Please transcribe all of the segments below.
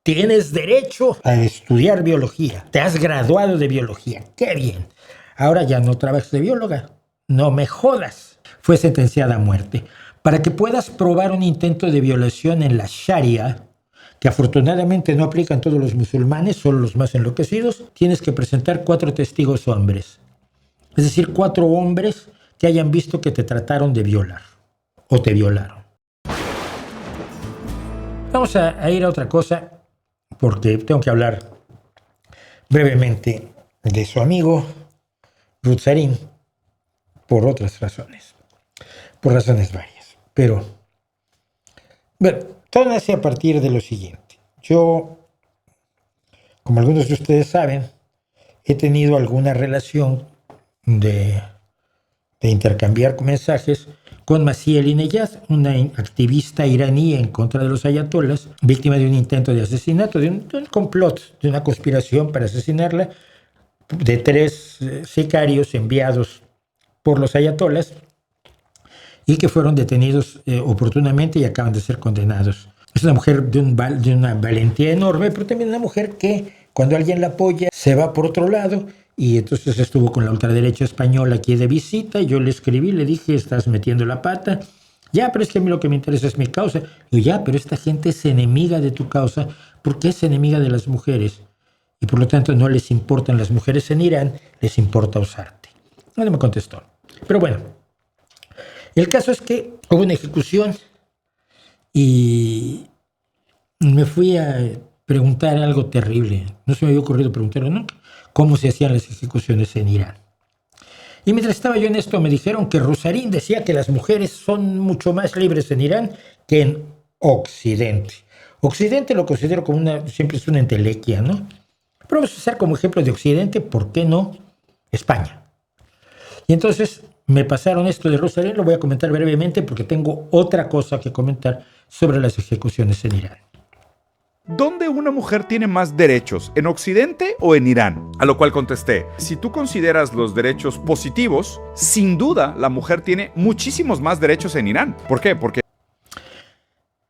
Tienes derecho a estudiar biología. Te has graduado de biología. ¡Qué bien! Ahora ya no trabajas de bióloga. No me jodas. Fue sentenciada a muerte. Para que puedas probar un intento de violación en la Sharia, que afortunadamente no aplican todos los musulmanes, solo los más enloquecidos, tienes que presentar 4 testigos hombres. Es decir, 4 hombres que hayan visto que te trataron de violar o te violaron. Vamos a ir a otra cosa, porque tengo que hablar brevemente de su amigo Rutzarin por otras razones, por razones varias. Pero, bueno, todo nace a partir de lo siguiente. Yo, como algunos de ustedes saben, he tenido alguna relación de intercambiar mensajes con Masih Elineyad, una activista iraní en contra de los ayatolas, víctima de un intento de asesinato, de un complot, de una conspiración para asesinarla, de 3 sicarios enviados por los ayatolas y que fueron detenidos oportunamente y acaban de ser condenados. Es una mujer de una valentía enorme, pero también una mujer que cuando alguien la apoya se va por otro lado. Y entonces estuvo con la ultraderecha española aquí de visita. Yo le escribí, le dije, estás metiendo la pata. Ya, pero es que a mí lo que me interesa es mi causa. Yo, ya, pero esta gente es enemiga de tu causa porque es enemiga de las mujeres. Y por lo tanto no les importan las mujeres en Irán, les importa usarte. No me contestó. Pero bueno, el caso es que hubo una ejecución y me fui a preguntar algo terrible. No se me había ocurrido preguntarlo nunca. ¿Cómo se hacían las ejecuciones en Irán? Y mientras estaba yo en esto, me dijeron que Rutzarin decía que las mujeres son mucho más libres en Irán que en Occidente. Occidente lo considero como siempre es una entelequia, ¿no? Pero vamos a usar como ejemplo de Occidente, ¿por qué no España? Y entonces me pasaron esto de Rutzarin, lo voy a comentar brevemente porque tengo otra cosa que comentar sobre las ejecuciones en Irán. ¿Dónde una mujer tiene más derechos? ¿En Occidente o en Irán? A lo cual contesté, si tú consideras los derechos positivos, sin duda la mujer tiene muchísimos más derechos en Irán. ¿Por qué? Porque...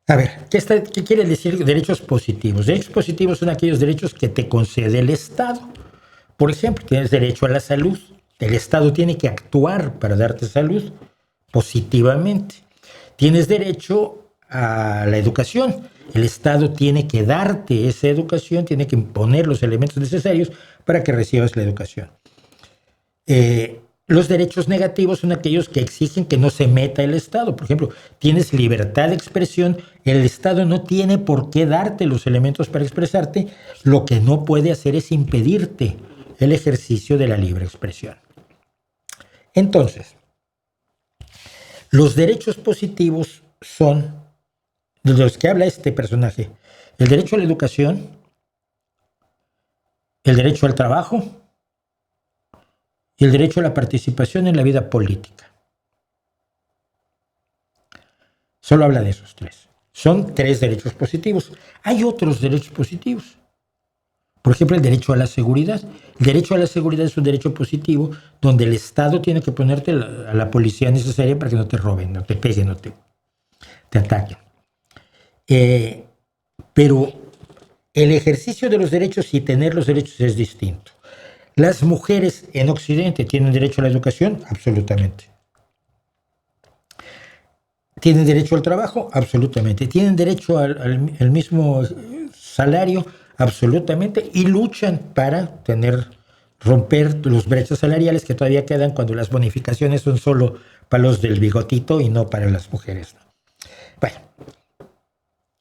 A ver, ¿qué quiere decir derechos positivos? Derechos positivos son aquellos derechos que te concede el Estado. Por ejemplo, tienes derecho a la salud. El Estado tiene que actuar para darte salud positivamente. Tienes derecho a la educación. El Estado tiene que darte esa educación, tiene que imponer los elementos necesarios para que recibas la educación. Los derechos negativos son aquellos que exigen que no se meta el Estado. Por ejemplo, tienes libertad de expresión, el Estado no tiene por qué darte los elementos para expresarte, lo que no puede hacer es impedirte el ejercicio de la libre expresión. Entonces, los derechos positivos son de los que habla este personaje: el derecho a la educación, el derecho al trabajo y el derecho a la participación en la vida política. Solo habla de esos 3. Son 3 derechos positivos. Hay otros derechos positivos. Por ejemplo, el derecho a la seguridad. El derecho a la seguridad es un derecho positivo donde el Estado tiene que ponerte a la policía necesaria para que no te roben, no te peguen, no te ataquen. Pero el ejercicio de los derechos y tener los derechos es distinto. ¿Las mujeres en Occidente tienen derecho a la educación? Absolutamente. ¿Tienen derecho al trabajo? Absolutamente. ¿Tienen derecho al mismo salario? Absolutamente. Y luchan para romper los brechas salariales que todavía quedan cuando las bonificaciones son solo para los del bigotito y no para las mujeres. Bueno,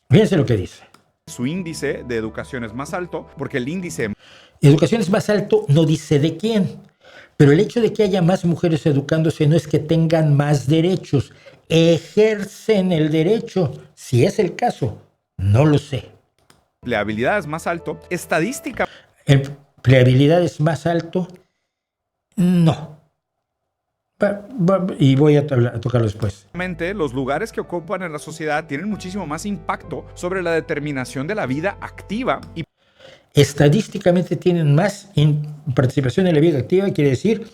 fíjense lo que dice. Su índice de educación es más alto porque el índice... Educación es más alto, no dice de quién. Pero el hecho de que haya más mujeres educándose no es que tengan más derechos. Ejercen el derecho, si es el caso. No lo sé. Empleabilidad es más alto. Estadística... ¿Empleabilidad es más alto? No. Y voy a tocarlo después. Los lugares que ocupan en la sociedad tienen muchísimo más impacto sobre la determinación de la vida activa y estadísticamente tienen más participación en la vida activa, quiere decir,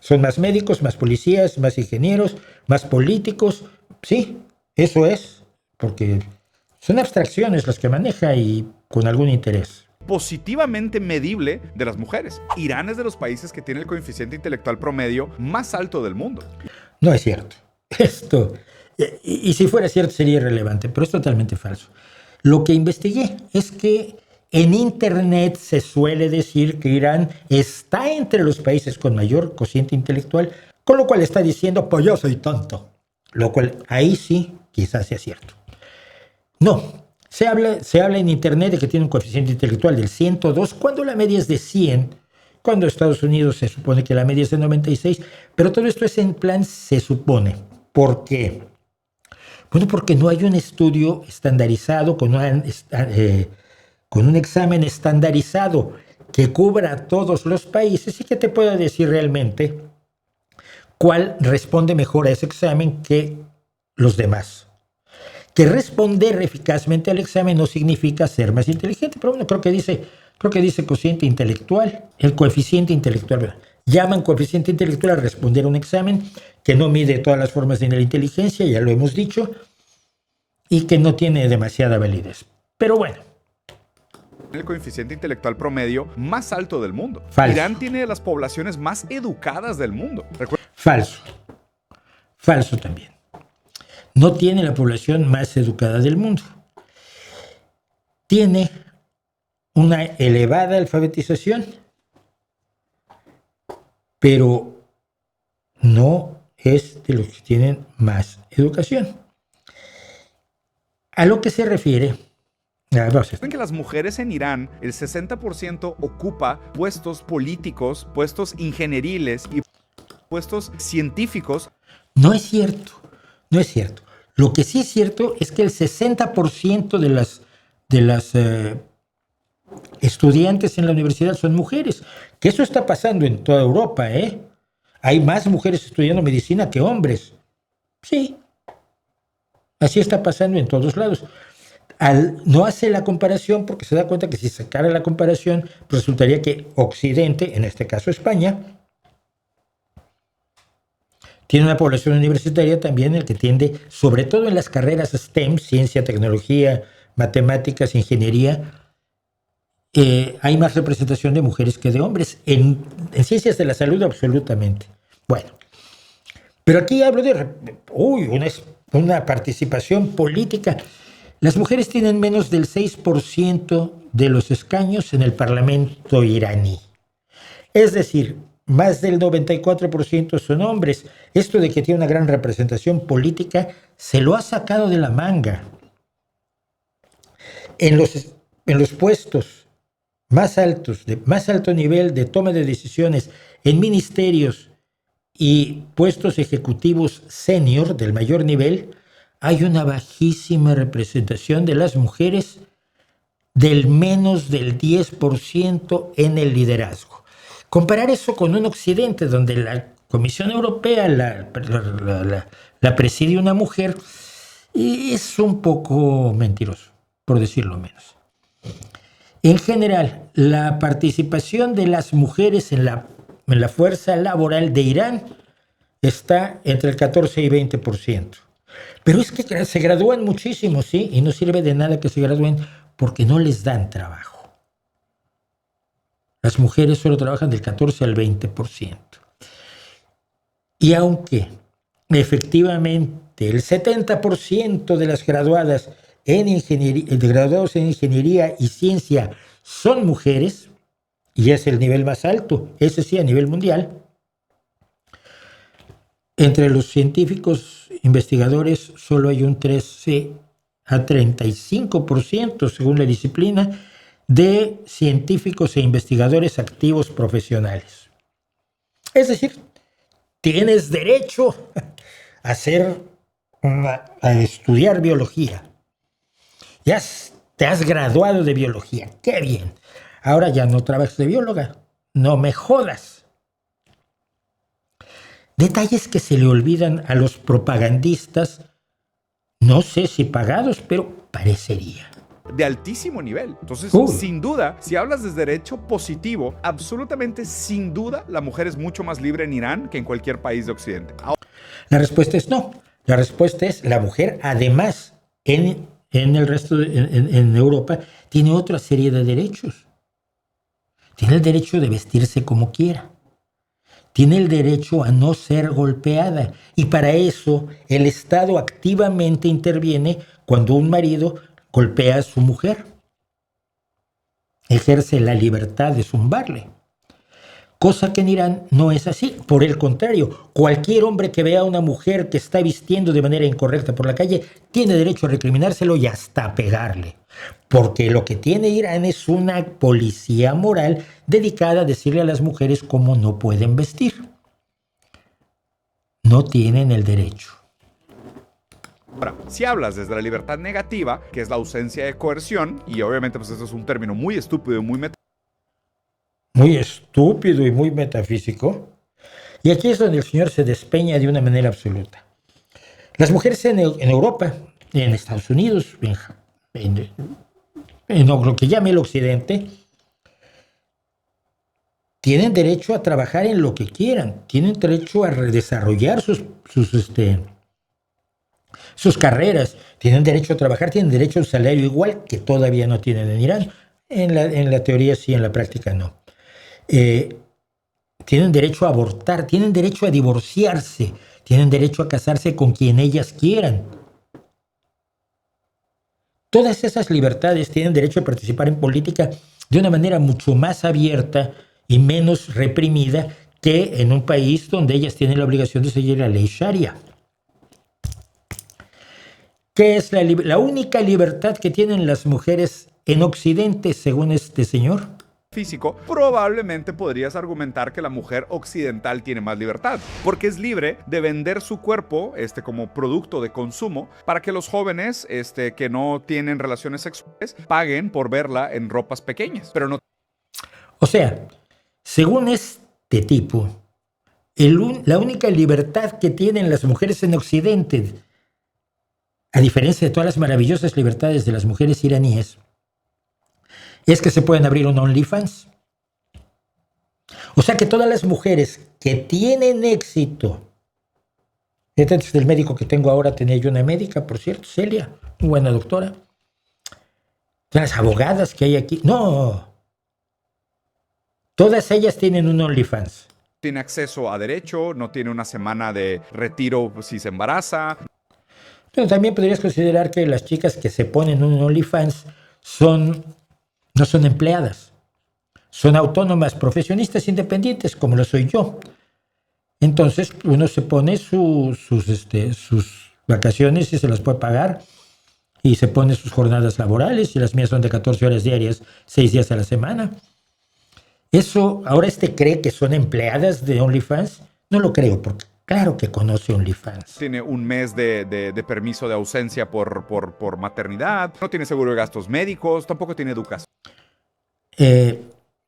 son más médicos, más policías, más ingenieros, más políticos. Sí, eso es, porque son abstracciones las que maneja y con algún interés. Positivamente medible de las mujeres. Irán es de los países que tiene el coeficiente intelectual promedio más alto del mundo. No es cierto. Esto, y si fuera cierto sería irrelevante, pero es totalmente falso. Lo que investigué es que en Internet se suele decir que Irán está entre los países con mayor cociente intelectual, con lo cual está diciendo, pues yo soy tonto. Lo cual ahí sí quizás sea cierto. No. Se habla en Internet de que tiene un coeficiente intelectual del 102 cuando la media es de 100, cuando en Estados Unidos se supone que la media es de 96, pero todo esto es en plan se supone. ¿Por qué? Bueno, porque no hay un estudio estandarizado con un examen estandarizado que cubra a todos los países y que te pueda decir realmente cuál responde mejor a ese examen que los demás. Que responder eficazmente al examen no significa ser más inteligente, pero bueno, creo que dice cociente intelectual, el coeficiente intelectual. ¿Verdad? Llaman coeficiente intelectual a responder a un examen que no mide todas las formas de la inteligencia, ya lo hemos dicho, y que no tiene demasiada validez. Pero bueno. El coeficiente intelectual promedio más alto del mundo. Falso. Irán tiene de las poblaciones más educadas del mundo. Falso. Falso también. No tiene la población más educada del mundo. Tiene una elevada alfabetización, pero no es de los que tienen más educación. A lo que se refiere... Saben que las mujeres en Irán, el 60% ocupa puestos políticos, puestos ingenieriles y puestos científicos. No es cierto, no es cierto. Lo que sí es cierto es que el 60% de las estudiantes en la universidad son mujeres, que eso está pasando en toda Europa, ¿eh? Hay más mujeres estudiando medicina que hombres. Sí, así está pasando en todos lados. No hace la comparación porque se da cuenta que si sacara la comparación, resultaría que Occidente, en este caso España, tiene una población universitaria también el que tiende, sobre todo en las carreras STEM, ciencia, tecnología, matemáticas, ingeniería, hay más representación de mujeres que de hombres. En ciencias de la salud, absolutamente. Bueno, pero aquí hablo de una participación política. Las mujeres tienen menos del 6% de los escaños en el Parlamento iraní. Es decir, más del 94% son hombres. Esto de que tiene una gran representación política se lo ha sacado de la manga. En los puestos más altos, de más alto nivel de toma de decisiones en ministerios y puestos ejecutivos senior del mayor nivel, hay una bajísima representación de las mujeres, del menos del 10% en el liderazgo. Comparar eso con un Occidente donde la Comisión Europea la preside una mujer es un poco mentiroso, por decirlo menos. En general, la participación de las mujeres en la fuerza laboral de Irán está entre el 14 y 20%. Pero es que se gradúan muchísimo, ¿sí? Y no sirve de nada que se gradúen porque no les dan trabajo. Las mujeres solo trabajan del 14 al 20%. Y aunque efectivamente el 70% de las graduados en ingeniería y ciencia son mujeres, y es el nivel más alto, ese sí a nivel mundial, entre los científicos investigadores solo hay un 13 a 35%, según la disciplina, de científicos e investigadores activos profesionales. Es decir, tienes derecho a estudiar biología. Ya te has graduado de biología. ¡Qué bien! Ahora ya no trabajas de bióloga. No me jodas. Detalles que se le olvidan a los propagandistas, no sé si pagados, pero parecería. De altísimo nivel. Entonces, sin duda, si hablas de derecho positivo, absolutamente sin duda, la mujer es mucho más libre en Irán que en cualquier país de Occidente. La respuesta es no. La respuesta es la mujer, además, en en el resto en Europa, tiene otra serie de derechos. Tiene el derecho de vestirse como quiera. Tiene el derecho a no ser golpeada. Y para eso el Estado activamente interviene cuando un marido golpea a su mujer. Ejerce la libertad de zumbarle. Cosa que en Irán no es así. Por el contrario, cualquier hombre que vea a una mujer que está vistiendo de manera incorrecta por la calle tiene derecho a recriminárselo y hasta pegarle. Porque lo que tiene Irán es una policía moral dedicada a decirle a las mujeres cómo no pueden vestir. No tienen el derecho. Ahora, si hablas desde la libertad negativa, que es la ausencia de coerción, y obviamente pues esto es un término muy estúpido y muy estúpido y muy metafísico. Y aquí es donde el señor se despeña de una manera absoluta. Las mujeres en Europa, en Estados Unidos, en lo que llame el Occidente, tienen derecho a trabajar en lo que quieran, tienen derecho a desarrollar sus carreras, tienen derecho a trabajar, tienen derecho a un salario igual que todavía no tienen en Irán. En la teoría sí, en la práctica no. Tienen derecho a abortar, tienen derecho a divorciarse, tienen derecho a casarse con quien ellas quieran. Todas esas libertades tienen derecho a participar en política de una manera mucho más abierta y menos reprimida que en un país donde ellas tienen la obligación de seguir la ley Sharia. ¿Qué es la única libertad que tienen las mujeres en Occidente, según este señor? Físico, probablemente podrías argumentar que la mujer occidental tiene más libertad, porque es libre de vender su cuerpo como producto de consumo para que los jóvenes que no tienen relaciones sexuales paguen por verla en ropas pequeñas, pero no. O sea, según este tipo, la única libertad que tienen las mujeres en Occidente, a diferencia de todas las maravillosas libertades de las mujeres iraníes, es que se pueden abrir un OnlyFans. O sea que todas las mujeres que tienen éxito, antes del médico que tengo ahora tenía yo una médica, por cierto, Celia, muy buena doctora, las abogadas que hay aquí, no, todas ellas tienen un OnlyFans. Tiene acceso a derecho, no tiene una semana de retiro si se embaraza. Pero también podrías considerar que las chicas que se ponen un OnlyFans no son empleadas, son autónomas, profesionistas independientes, como lo soy yo. Entonces uno se pone sus vacaciones y se las puede pagar, y se pone sus jornadas laborales, y las mías son de 14 horas diarias, 6 días a la semana. Eso, ahora cree que son empleadas de OnlyFans. No lo creo, porque claro que conoce OnlyFans. Tiene un mes de permiso de ausencia por maternidad, no tiene seguro de gastos médicos, tampoco tiene educación.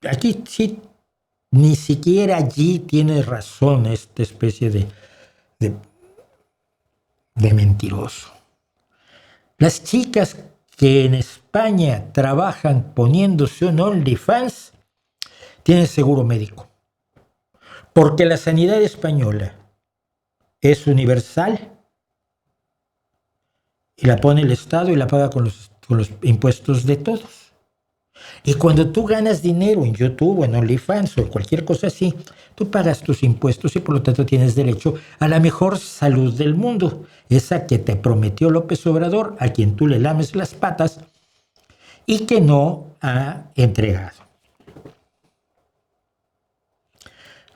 Aquí sí, ni siquiera allí tiene razón esta especie de mentiroso. Las chicas que en España trabajan poniéndose un OnlyFans tienen seguro médico, porque la sanidad española es universal y la pone el Estado y la paga con los impuestos de todos. Y cuando tú ganas dinero en YouTube o en OnlyFans o cualquier cosa así, tú pagas tus impuestos y por lo tanto tienes derecho a la mejor salud del mundo, esa que te prometió López Obrador, a quien tú le lames las patas y que no ha entregado.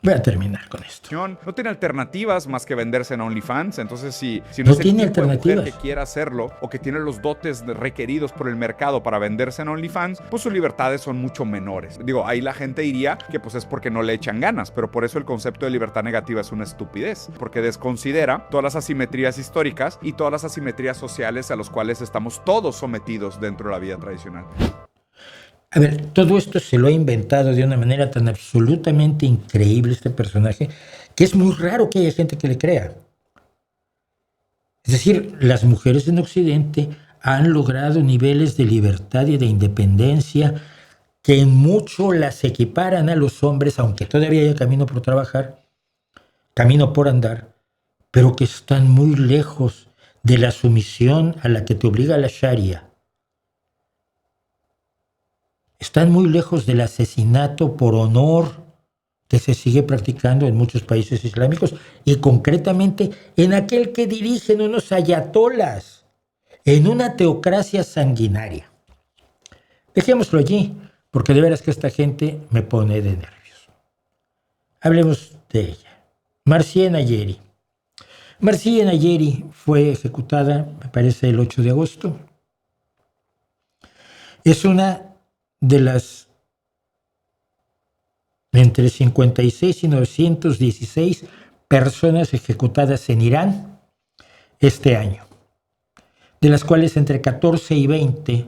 Voy a terminar con esto. No tiene alternativas más que venderse en OnlyFans. Entonces, si no es el tiene tipo de alternativas mujer que quiera hacerlo o que tiene los dotes requeridos por el mercado para venderse en OnlyFans, pues sus libertades son mucho menores. Digo, ahí la gente diría que pues es porque no le echan ganas, pero por eso el concepto de libertad negativa es una estupidez, porque desconsidera todas las asimetrías históricas y todas las asimetrías sociales a las cuales estamos todos sometidos dentro de la vida tradicional. A ver, todo esto se lo ha inventado de una manera tan absolutamente increíble este personaje, que es muy raro que haya gente que le crea. Es decir, las mujeres en Occidente han logrado niveles de libertad y de independencia que en mucho las equiparan a los hombres, aunque todavía haya camino por trabajar, camino por andar, pero que están muy lejos de la sumisión a la que te obliga la Sharia. Están muy lejos del asesinato por honor que se sigue practicando en muchos países islámicos y concretamente en aquel que dirigen unos ayatolas en una teocracia sanguinaria. Dejémoslo allí, porque de veras que esta gente me pone de nervios. Hablemos de ella. Marcia Nayeri. Marcia Nayeri fue ejecutada, me parece, el 8 de agosto. Es una de las entre 56 y 916 personas ejecutadas en Irán este año, de las cuales entre 14 y 20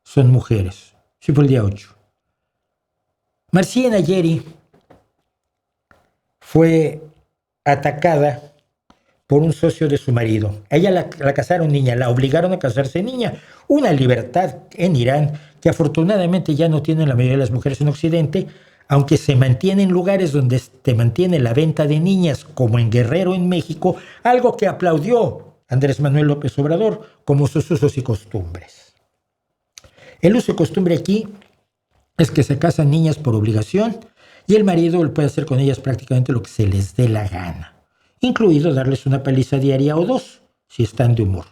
son mujeres. Sí, fue el día 8. Marcia Nayeri fue atacada por un socio de su marido. A ella la casaron niña, la obligaron a casarse niña. Una libertad en Irán que afortunadamente ya no tienen la mayoría de las mujeres en Occidente, aunque se mantiene en lugares donde te mantiene la venta de niñas, como en Guerrero, en México, algo que aplaudió Andrés Manuel López Obrador como sus usos y costumbres. El uso y costumbre aquí es que se casan niñas por obligación y el marido puede hacer con ellas prácticamente lo que se les dé la gana, incluido darles una paliza diaria o dos, si están de humor.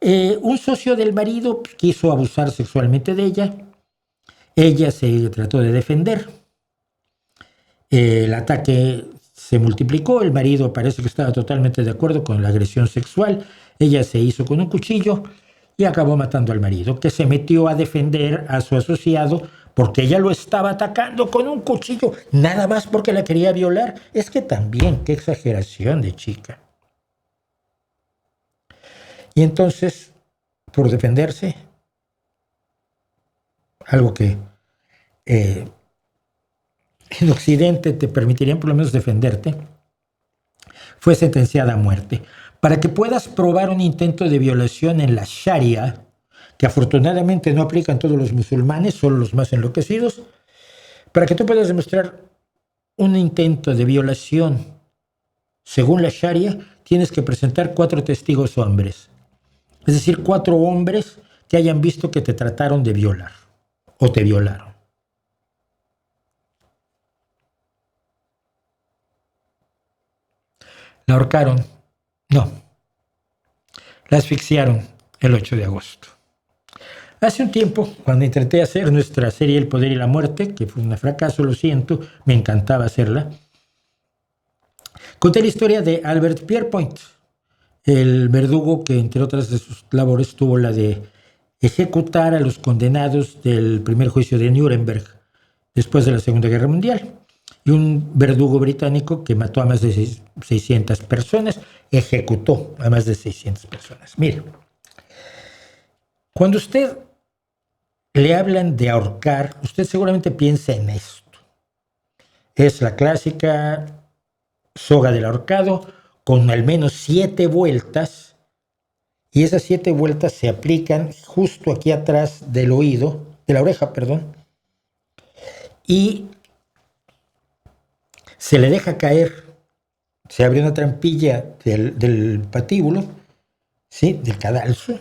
Un socio del marido quiso abusar sexualmente de ella. Ella se trató de defender. El ataque se multiplicó. El marido parece que estaba totalmente de acuerdo con la agresión sexual. Ella se hizo con un cuchillo y acabó matando al marido, que se metió a defender a su asociado porque ella lo estaba atacando con un cuchillo, nada más porque la quería violar. Es que también, qué exageración de chica. Y entonces, por defenderse, algo que en Occidente te permitirían por lo menos defenderte, fue sentenciada a muerte. Para que puedas probar un intento de violación en la Sharia, que afortunadamente no aplican todos los musulmanes, solo los más enloquecidos, para que tú puedas demostrar un intento de violación según la Sharia, tienes que presentar 4 testigos hombres. Es decir, 4 hombres que hayan visto que te trataron de violar o te violaron. La ahorcaron. No. La asfixiaron el 8 de agosto. Hace un tiempo, cuando intenté hacer nuestra serie El Poder y la Muerte, que fue un fracaso, lo siento, me encantaba hacerla, conté la historia de Albert Pierrepoint, el verdugo que, entre otras de sus labores, tuvo la de ejecutar a los condenados del primer juicio de Nuremberg después de la Segunda Guerra Mundial. Y un verdugo británico que mató a más de 600 personas, ejecutó a más de 600 personas. Mire, cuando usted le hablan de ahorcar, usted seguramente piensa en esto. Es la clásica soga del ahorcado con al menos 7 vueltas, y esas 7 vueltas se aplican justo aquí atrás del oído, de la oreja, perdón, y se le deja caer, se abre una trampilla del patíbulo, ¿sí? Del cadalso,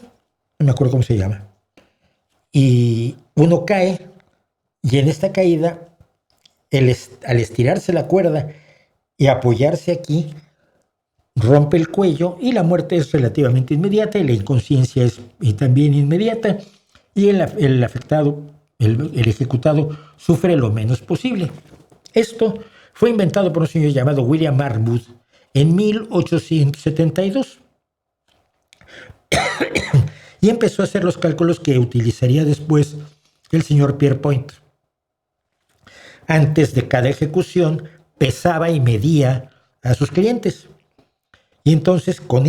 no me acuerdo cómo se llama, y uno cae, y en esta caída, al estirarse la cuerda y apoyarse aquí, rompe el cuello y la muerte es relativamente inmediata y la inconsciencia es también inmediata, y el afectado, el ejecutado, sufre lo menos posible. Esto fue inventado por un señor llamado William Marwood en 1872 y empezó a hacer los cálculos que utilizaría después el señor Pierrepoint. Antes de cada ejecución pesaba y medía a sus clientes, y entonces con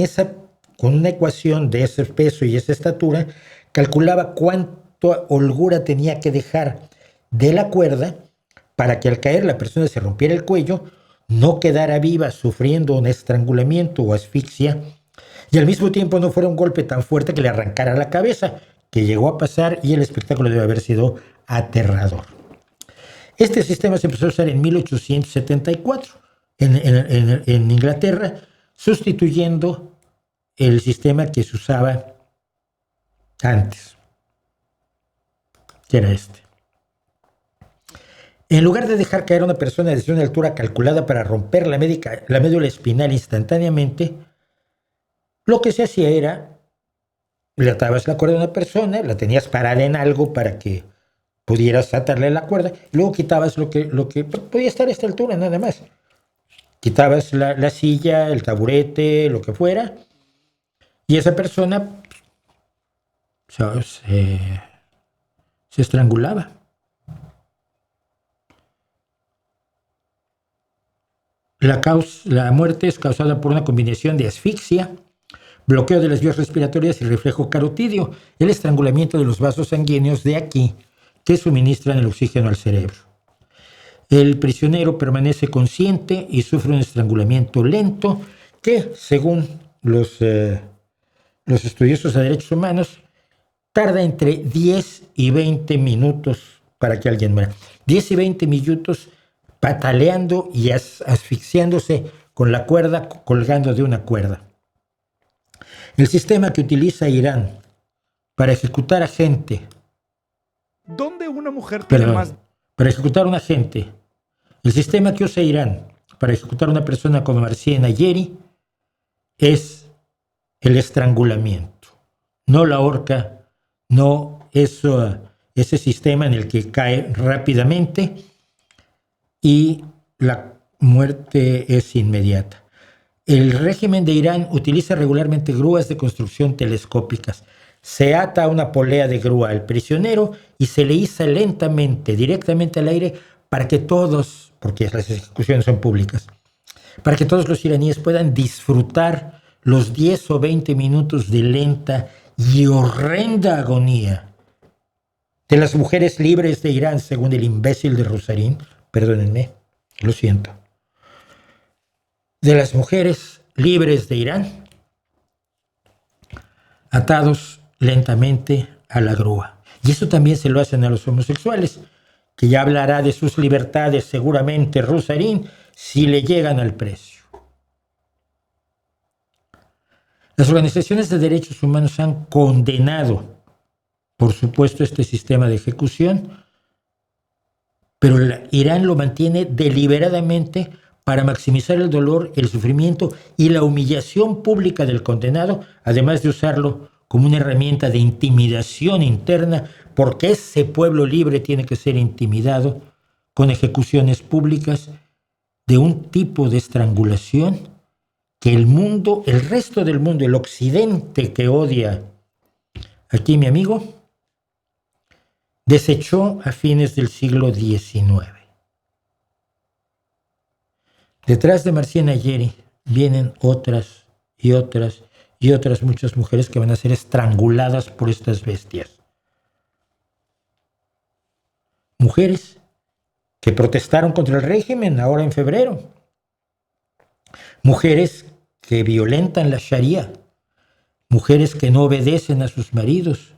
una ecuación de ese peso y esa estatura calculaba cuánta holgura tenía que dejar de la cuerda para que al caer la persona se rompiera el cuello, no quedara viva sufriendo un estrangulamiento o asfixia, y al mismo tiempo no fuera un golpe tan fuerte que le arrancara la cabeza, que llegó a pasar, y el espectáculo debe haber sido aterrador. Este sistema se empezó a usar en 1874 en Inglaterra, sustituyendo el sistema que se usaba antes, que era este. En lugar de dejar caer a una persona desde una altura calculada para romper la médula espinal instantáneamente, lo que se hacía era, le atabas la cuerda a una persona, la tenías parada en algo para que pudieras atarle la cuerda, y luego quitabas lo que podía estar a esta altura nada más. Quitabas la silla, el taburete, lo que fuera, y esa persona se estrangulaba. La muerte es causada por una combinación de asfixia, bloqueo de las vías respiratorias y reflejo carotídeo, el estrangulamiento de los vasos sanguíneos de aquí que suministran el oxígeno al cerebro. El prisionero permanece consciente y sufre un estrangulamiento lento que, según los estudiosos de derechos humanos, tarda entre 10 y 20 minutos para que alguien muera. 10 y 20 minutos pataleando y asfixiándose con la cuerda, colgando de una cuerda. El sistema que utiliza Irán para ejecutar a gente... ¿Dónde una mujer tiene más? Para ejecutar a una gente. El sistema que usa Irán para ejecutar a una persona como Marcia Nayeri es el estrangulamiento. No la horca, no ese sistema en el que cae rápidamente y la muerte es inmediata. El régimen de Irán utiliza regularmente grúas de construcción telescópicas. Se ata a una polea de grúa al prisionero y se le iza lentamente, directamente al aire, para que todos, porque las ejecuciones son públicas, para que todos los iraníes puedan disfrutar los 10 o 20 minutos de lenta y horrenda agonía de las mujeres libres de Irán, según el imbécil de Rusarín. Perdónenme, lo siento. De las mujeres libres de Irán, atados lentamente a la grúa. Y eso también se lo hacen a los homosexuales, que ya hablará de sus libertades seguramente Rusarín si le llegan al precio. Las organizaciones de derechos humanos han condenado, por supuesto, este sistema de ejecución, pero Irán lo mantiene deliberadamente para maximizar el dolor, el sufrimiento y la humillación pública del condenado, además de usarlo como una herramienta de intimidación interna, porque ese pueblo libre tiene que ser intimidado con ejecuciones públicas de un tipo de estrangulación que el resto del mundo, el occidente que odia aquí mi amigo, desechó a fines del siglo XIX. Detrás de Marcia Nayeri vienen otras y otras y otras muchas mujeres que van a ser estranguladas por estas bestias. Mujeres que protestaron contra el régimen ahora en febrero. Mujeres que violentan la Sharia. Mujeres que no obedecen a sus maridos.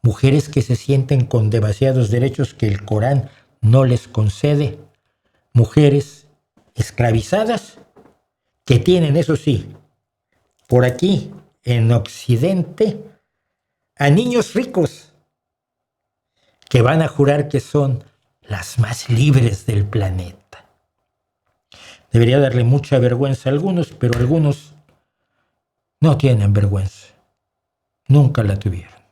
Mujeres que se sienten con demasiados derechos que el Corán no les concede. Mujeres esclavizadas que tienen, eso sí, por aquí en Occidente, a niños ricos que van a jurar que son las más libres del planeta. Debería darle mucha vergüenza a algunos, pero algunos no tienen vergüenza. Nunca la tuvieron.